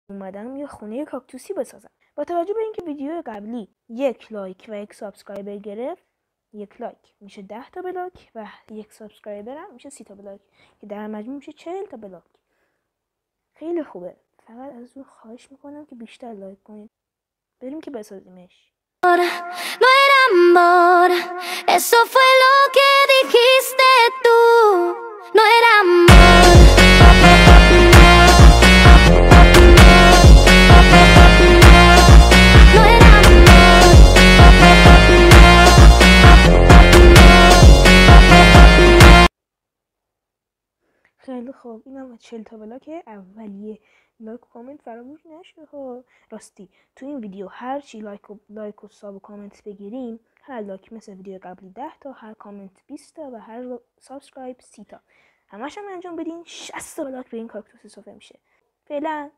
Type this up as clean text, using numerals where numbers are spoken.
اومدم یه خونه کاکتوسی بسازم. با توجه به اینکه ویدیو قبلی 1 لایک و 1 سابسکرایبر گرفت، 1 لایک میشه 10 تا بلاک و 1 سابسکرایبر هم میشه 30 تا بلاک که در مجموع میشه 40 تا بلاک. خیلی خوبه. فقط از اون خواهش میکنم که بیشتر لایک کنید. بریم که بسازیمش. No era amor, eso fue lo que dijiste tú. No era amor. No era amor. خیلی خوب، اینم 40 تا بلاک اولیه. لایک و کامنت فراموش نشه ها. راستی تو این ویدیو هر چی لایک و ساب و کامنت بگیریم، هر لایک مثل ویدیو قبلی 10 تا، هر کامنت 20 تا و هر سابسکرایب 30 تا. همش هم انجام بدین 60 تا بلاک به این کاکتوس اضافه میشه. فعلا